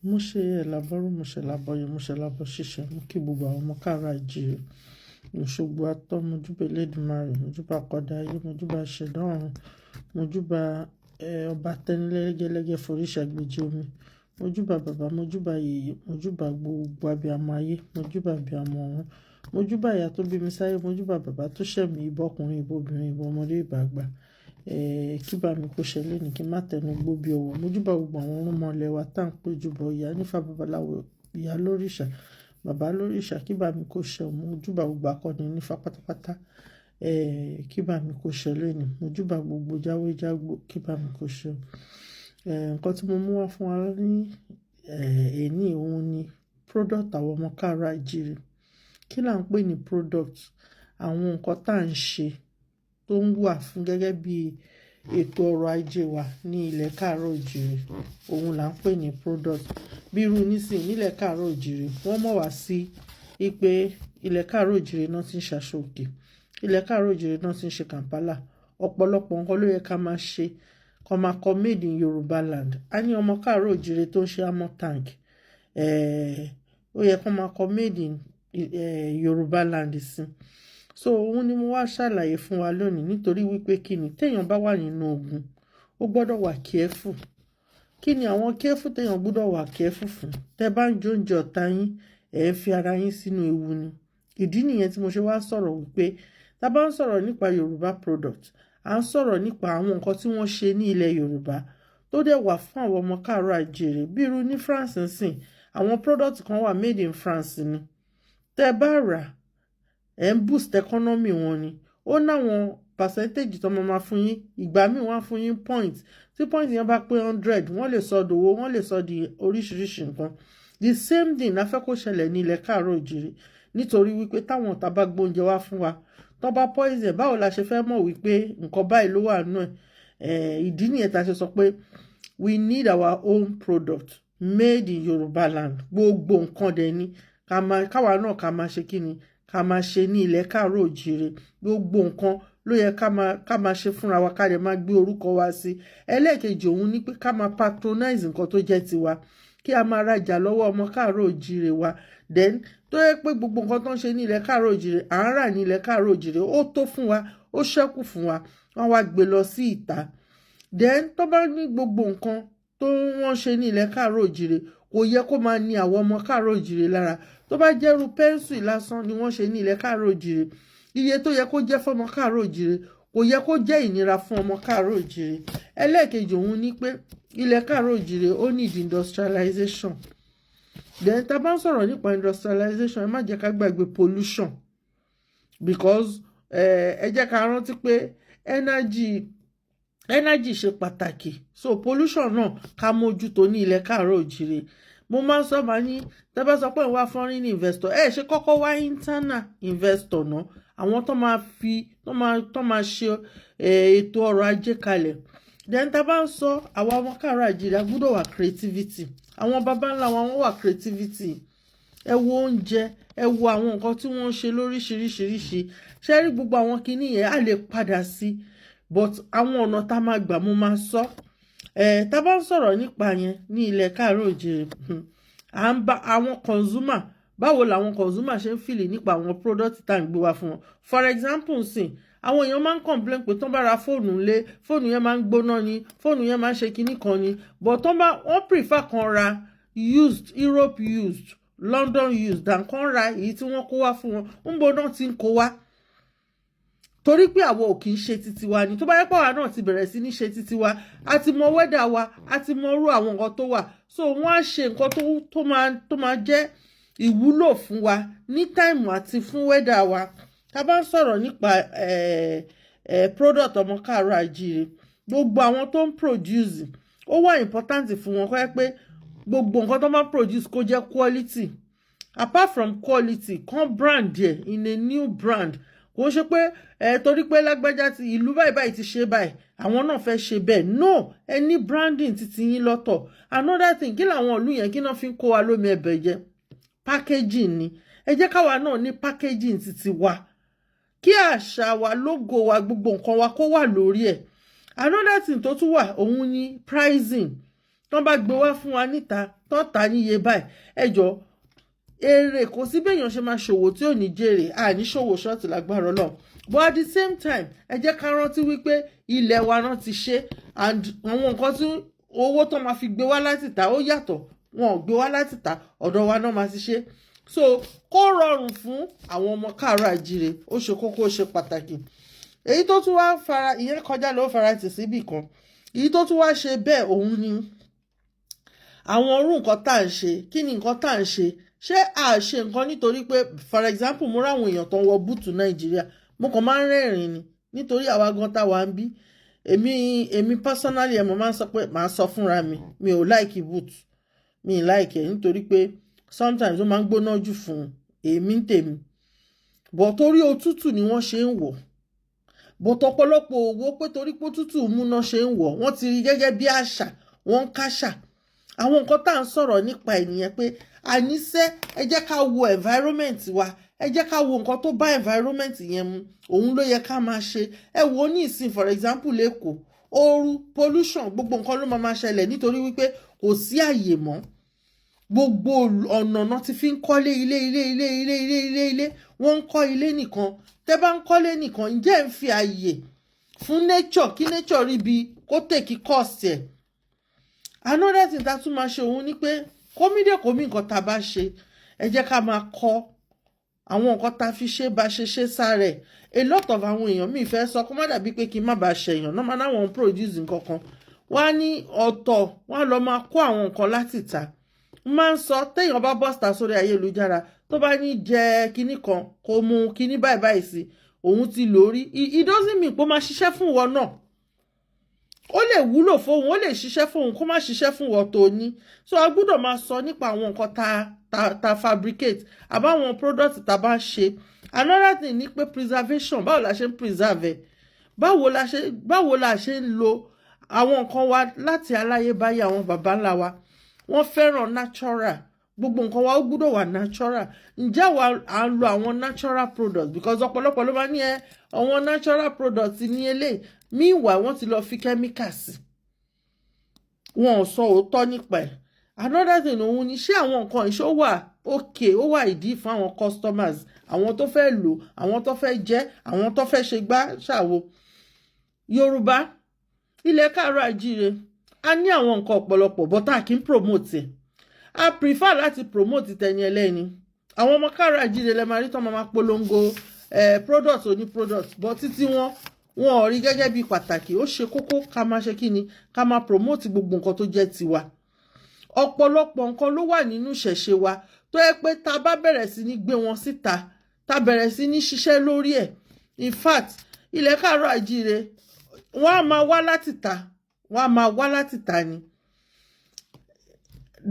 mo ṣe ẹ̀làbọ́rú mo ṣe làbọ̀yè mo ṣe làbọ̀ ṣiṣẹ́ mo kí gbogbo àwọn ọmọ káàárọ̀ oòjíire Òṣogbo atọ́ mojúbà Elédùmarè mojúbà kọ́dá ayé mojúbà ṣẹ̀dá ọ̀run mojúbà ọba tẹ́nilẹ́gẹ́lẹ́gẹ́ foríṣàgbèjì omi mojúbà bàbá mojúbà yèyé mojúbà gbogbo abiyamọ ayé mojúbà abiyamọ ọ̀run mojúbà ìyá tó bí mi sáyé mojúbà bàbá tó ṣẹ̀mí ìbọkùnrin ìbọbìnrin ìbọmọdé ìbàgbà kí bá mi kó ṣẹlẹ̀ ní kí n má tẹnu gbó bí ọwọ́ mojúbà gbogbo àwọn orúnmọlẹ̀ wa tá à ń péjúbọ ìyá nífà babaláwo ìyá lórìṣà bàbá lórìṣà kí bá mi kó ṣẹ mojúbà gbogbo akọni nífà pátápátá kí bá mi kó ṣẹlẹ̀ ní mojúbà gbogbo jáwéjágbó kí bá mi kó ṣẹ nǹkan tí mo mú wá fún wa ní èní òun ni product àwọn ọmọ káàárọ̀ oòjíire kí là ń pè ní product àwọn nǹkan tá à ń ṣe tó ń wà fún gẹ́gẹ́ bí ètò ọrọ̀ ajé wa ní ilẹ̀ káàárọ̀ oòjíire òun là ń pè ní product bí irú nísìnyí nílẹ̀ káàárọ̀ oòjíire wọ́n mọ̀ wá sí pé ilẹ̀ káàárọ̀ oòjíire náà ti ń ṣaṣọ òkè ilẹ̀ káàárọ̀ oòjíire náà ti ń ṣe kàmpálà ọ̀pọ̀lọpọ̀ nǹkan ló yẹ ká máa ṣe kó máa kọ made in Yorùbá land a ní ọmọ káàárọ̀ oòjíire tó ń ṣe amọ̀ tank ó yẹ kó máa kọ made in Yorùbá land sí so òun ni mo wá ṣàlàyé fún wa lónìí nítorí wípé kí ni téèyàn bá wà nínú ogun ó gbọ́dọ̀ wà careful kí ni àwọn careful téèyàn gbọ́dọ̀ wà careful fún tẹ́ bá ń jẹ oúnjẹ ọ̀tá yín ẹ̀ ń fi ara yín sínú ewu ni ìdí nìyẹn tí mo ṣe wá sọ̀rọ̀ wípé tá bá ń sọ̀rọ̀ nípa Yorùbá product à ń sọ̀rọ̀ nípa àwọn nǹkan tí wọ́n ṣe ní ilẹ̀ Yorùbá tó dẹ̀ wà fún àwọn ọmọ káàárọ̀ oòjíire bí irú ní France nsìn àwọn product kan wà made in France ni tẹ́ bá rà ẹ̀ ń boost economy wọn ni ó náwọn percentage tó máa fún yín ìgbà míì wọ́n á fún yín point tí point yẹn bá pé 100 wọ́n lè sọ dòwó wọ́n lè sọ di oríṣiríṣi nǹkan the same thing la fẹ́ kó ṣẹlẹ̀ ní ilẹ̀ káàárọ̀ oòjíire nítorí wípé táwọn ọ̀tá bá gbóúnjẹ wá fún wa tó bá poison báwo la ṣe fẹ́ mọ̀ wípé nǹkan báyìí ló wà nù ẹ̀ ìdí nìyẹn tá a ṣe sọ pé we need our own product made in Yorùbá land gbogbo nǹkan dẹ̀ ni káwa náà ká máa ṣe kí ni ká máa ṣe ní ilẹ̀ káàárọ̀ oòjíire gbogbo nǹkan ló yẹ ká máa ṣe fúnra wa ká lè máa gbé orúkọ wa sí ẹlẹ́ẹ̀kejì òun ni pé ká máa patronize nǹkan tó jẹ́ tiwa kí a máa rajà lọ́wọ́ ọmọ káàárọ̀ oòjíire wa then tó yẹ pé gbogbo nǹkan tó ń ṣe ní ilẹ̀ káàárọ̀ oòjíire à ń rà ní ilẹ̀ káàárọ̀ oòjíire ó tó fún wa ó ṣẹ́kù fún wa wọ́n wá gbé lọ sí ìta then tó bá ní gbogbo nǹkan tó wọ́n ṣe ní ilẹ̀ káàárọ̀ oòjíire kò yẹ kó máa ní àwọn ọmọ káàárọ̀ oòjíire lára tó bá jẹ́rú pẹ́ńsù lásán ni wọ́n ṣe ní ilẹ̀ káàárọ̀ oòjíire iye tó yẹ kó jẹ́ fún ọmọ káàárọ̀ oòjíire kò yẹ kó jẹ́ ìnira fún ọmọ káàárọ̀ oòjíire ẹlẹ́ẹ̀kejì òun ni pé ilẹ̀ káàárọ̀ oòjíire ó need industrialization then tá bá ń sọ̀rọ̀ nípa industrialization ẹ má jẹ́ ká gbàgbé pollution because ẹ jẹ́ ká rántí pé energy ṣe pàtàkì so pollution náà ká mójútó ní ilẹ̀ káàárọ̀ oòjíire mo máa ń sọ máa ní tẹ́ bá sọ pé ìwà foreign investor ṣe kọ́kọ́ wá internal investor náà àwọn tó máa ṣe ètò ọrọ̀ ajé kalẹ̀ then tá bá ń sọ àwọn ọmọ káàárọ̀ oòjíire gbọ́dọ̀ wà creativity àwọn baba ńlá wọn wà creativity ẹ wo oúnjẹ ẹ wo àwọn nǹkan tí wọ́n ń ṣe lóríṣiríṣiríṣi ṣe rí gbogbo àwọn kinní yẹn á lè padà sí but àwọn ọ̀nà tá máa gbà mo máa sọ tá bá ń sọ̀rọ̀ nípa yẹn ní ilẹ̀ káàárọ̀ oòjíire à ń bá àwọn consumer báwo làwọn consumer ṣe ń fìlì nípa àwọn product tá à ń gbé wá fún wọn for example sìn àwọn èèyàn máa ń complain pé tó ń bá ra fóònù ńlé fóònù yẹn máa ń gbóná ni fóònù yẹn máa ń ṣe kinní kan ni but wọ́n prefer kan ra used Europe used London used than kan ra èyí tí wọ́n kó wá fún wọn ń bo náà ti ń kó wá torí pé àwọn ò kì í ṣe titi wa ni tó bá yẹ pé àwa náà ti bẹ̀rẹ̀ sí ní ṣe titi wa a ti mọ wẹ́dà wa a ti mọ irú àwọn nǹkan tó wà so wọ́n á ṣe nǹkan tó máa jẹ́ ìwúlò fún wa ní táìmù àti fún wẹ́dà wa tá bá ń sọ̀rọ̀ nípa product ọmọ káàárọ̀ oòjíire gbogbo àwọn tó ń produce ó wà important fún wọn kọ́ ẹ pé gbogbo nǹkan tó máa produce kó jẹ́ quality apart from quality kan brand yẹ in a new brand kò ṣe pé torí pé lágbájá ti ìlú báyìí ti ṣe báyìí àwọn náà fẹ́ ṣe bẹ́ẹ̀ no any branding titi yín lọ́tọ̀ another thing kí làwọn ìlú yẹn kí náà fi ń kó wa lómi ẹ̀bẹ̀ jẹ packaging ni ẹ jẹ́ káwa náà ní packaging titi wa kí àṣà wa logo wa gbogbo nǹkan wa kó wà lórí ẹ̀ another thing tó tún wà òun ni pricing tán bá gbé wá fún wa níta tán tà níye báyìí ẹ jọ̀ọ́ èrè kò sí béèyàn ṣe máa ṣòwò tí ò ní jèrè àní ṣòwò ṣọ́ọ̀tì lágbára Ọlọ́run but at the same time ẹ jẹ́ ká rántí wípé ilẹ̀ wa náà ti ṣe and àwọn nǹkan tí owó tó máa fi gbé wá láti ta ó yàtọ̀ wọn ò gbé wá láti ta ọ̀dọ̀ wa náà máa ti ṣe so kó rọrùn fún àwọn ọmọ káàárọ̀ àjíire ó ṣe kókó ó ṣe pàtàkì èyí tó tún wá fara ìyẹn kọjá ló fara tì síbì kan èyí tó tún wá ṣe bẹ́ẹ̀ òun ni àwọn orú nǹkan tá à ń ṣe kí ni nǹkan tá à ń ṣe ṣé à ṣe nǹkan nítorí pé for example mo ráwọn èèyàn tó ń wọ búùtù Nàìjíríà mo kàn máa ń rẹ́rìn ni nítorí àwa gan táwa ń bí èmi personally ẹ̀ mo máa ń sọ pé màá sọ fúnra mi ò like boot mi ì like ẹ̀ nítorí pé sometimes ó máa ń gbóná jù fún èmi ń tèmi bọ̀ torí òtútù ni wọ́n ṣe ń wọ̀ bọ̀ tọ̀pọ̀lọpọ̀ owó pé torí pé òtútù múná ṣe ń wọ̀ wọ́n ti rí gẹ́gẹ́ bí àṣà wọ́n ń káṣà àwọn nǹkan tá à ń sọ̀rọ̀ nípa ènìyàn pé àníṣe ẹ jẹ́ ká wo environment wa ẹ jẹ́ ká wo nǹkan tó bá environment yẹn mu òun ló yẹ ká máa ṣe ẹ wo ní ìsìn for example lẹ́kọ̀ọ́ ooru pollution gbogbo nǹkan ló máa ṣẹlẹ̀ nítorí wípé kò sí àyè mọ́ gbogbo ọ̀nà náà ti fi ń kọ́lé ilé wọ́n ń kọ́ ilé nìkan tẹ́ bá ń kọ́lé nìkan ǹjẹ́ ẹ̀ ń fi àyè fún nature kí nature rí bí kó tèkí cost ẹ̀ another thing tá tún máa ṣe òun ni pé kómí nǹkan tá a bá ṣe ẹ jẹ́ ká máa kọ́ àwọn nǹkan tá a fi ṣe bá ṣe sáré a lot of àwọn èèyàn mi fẹ́ sọ kó má dàbí pé kí n má bàa ṣèyàn náà máa náwọn produce nǹkan kan wọ́n á ní ọ̀tọ̀ wọ́n á lọ máa kó àwọn nǹkan láti ta máa ń sọ téèyàn bá bọ́sítà sórí ayélujára tó bá ní jẹ kinní kan kó mú kinní báyìí sí òun ti lórí it doesn't mean pé ó máa ṣiṣẹ́ fún wọn náà ó lè wúlò fóun ó lè ṣiṣẹ́ fóun kó má ṣiṣẹ́ fún wọn tó ní so a gbọ́dọ̀ máa sọ nípa àwọn nǹkan ta fabricate àbáwọn product tá bá ṣe another thing ni pé preservation báwo la ṣe ń preserve báwo la ṣe ń lo àwọn nǹkan wa láti aláyébáyé àwọn baba ńlá wa wọ́n fẹ́ràn natural gbogbo nǹkan wa ó gbọ́dọ̀ wà natural ǹjẹ́ wa à ń lo àwọn natural products because ọ̀pọ̀lọpọ̀ ló máa ní àwọn natural products ní eléyìí meanwhile wọ́n ti lọ fi chemicals wọn ò sọ òótọ́ nípa ẹ̀ another thing òun ni ṣé àwọn nǹkan ìṣó wà okay ó wà ìdí fún àwọn customers àwọn tó fẹ́ lò àwọn tó fẹ́ jẹ àwọn tó fẹ́ ṣe gbá ṣàwo Yorùbá ilẹ̀ káàárọ̀ àjíire a ní àwọn nǹkan ọ̀pọ̀lọpọ̀ but a kì í promote ẹ̀ a prefer láti promote tẹni ẹlẹ́ni àwọn ọmọ káàárọ̀ àjíire lè máa rí tán máa polongo product oní product but títí wọn ò rí gẹ́gẹ́ bí pàtàkì ó ṣe kókó ká máa ṣe kíni ká máa promote gbogbo nǹkan tó jẹ́ tiwa ọ̀pọ̀lọpọ̀ nǹkan ló wà nínú ìṣẹ̀ṣe wa tó yẹ pé tá bá bẹ̀rẹ̀ sí ní gbé wọn síta tá bẹ̀rẹ̀ sí ní ṣiṣẹ́ lórí ẹ̀ in fact ilẹ̀ káàárọ̀ àjíire wọ́n á máa wá láti ta ni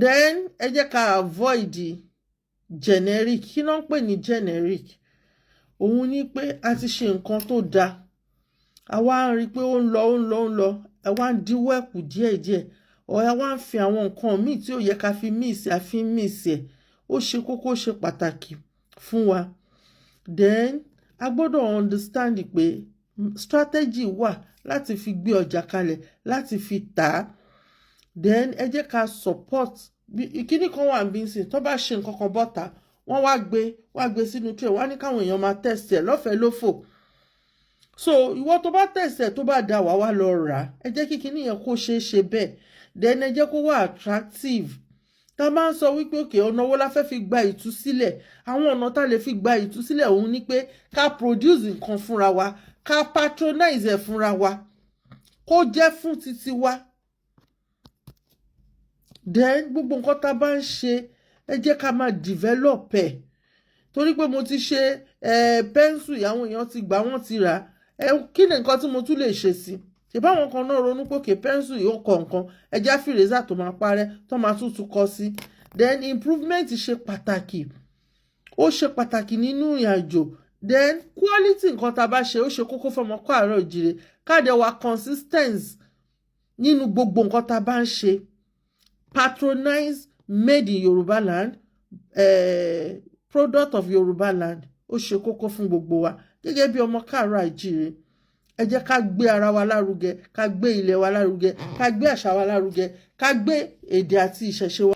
then ẹ jẹ́ ká avoid generic kí ló ń pè ní generic òun ni pé a ti ṣe nǹkan tó dáa àwa ń rí i pé ó ń lọ ẹ wá ń díwọ́ ẹ̀kú díẹ̀díẹ̀ ọ̀ ẹ wá ń fi àwọn nǹkan míì tí ò yẹ ká fi míìsì àfi míìsì ẹ̀ ó ṣe kókó ṣe pàtàkì fún wa then a gbọ́dọ̀ understand pé strategy wà láti fi gbé ọjà kalẹ̀ láti fi tà á then ẹ jẹ́ ká support ìkíní kan wà bí n sìn tó bá ṣe nǹkan kan bọ́ta wọ́n wá gbé sínú tray wá ní káwọn èèyàn máa test ẹ̀ lọ́fẹ̀ẹ́ lófò so ìwọ tó bá test ẹ̀ tó bá dá wá lọ rà á ẹ jẹ́ kí kíní yẹn kó ṣeé ṣe bẹ́ẹ̀ then ẹ jẹ́ kó wà attractive tá a máa ń sọ wípé òkè ọ̀nà owó la fẹ́ fi gba ìtúsílẹ̀ àwọn ọ̀nà tá a lè fi gba ìtúsílẹ̀ òun ni pé ká produce nǹkan fúnra wa ká patronize ẹ̀ fúnra wa kó jẹ́ fún titi wa then gbogbo nǹkan tá a bá ń ṣe ẹ jẹ́ ká máa develop ẹ̀ torí pé mo ti ṣe pẹ́ńsù àwọn èèyàn ti gbà wọ́n ti rà kí ni nǹkan tí mo tún lè ṣe sí ìbáwọn kan náà ronú pé pẹ́ńsù yóò kọ nǹkan ẹja fìrèsà tó máa parẹ́ tó máa tún kọ sí then improvement ṣe pàtàkì ó ṣe pàtàkì nínú ìrìnàjò then quality nǹkan tá a bá ṣe ó ṣe kókó fọmọ káàárọ̀ òjíire káàdé wa consistency nínú gbogbo nǹkan tá a bá ń ṣe patronize made in Yorùbá land product of Yorùbá land ó ṣe kókó fún gbogbo wa gẹ́gẹ́ bí ọmọ káàárọ̀ àjíire ẹ jẹ́ ká gbé ara wa lárugẹ, ká gbé ilẹ̀ wa lárugẹ, ká gbé àṣà wa lárugẹ, ká gbé èdè àti ìṣẹ̀ṣe wa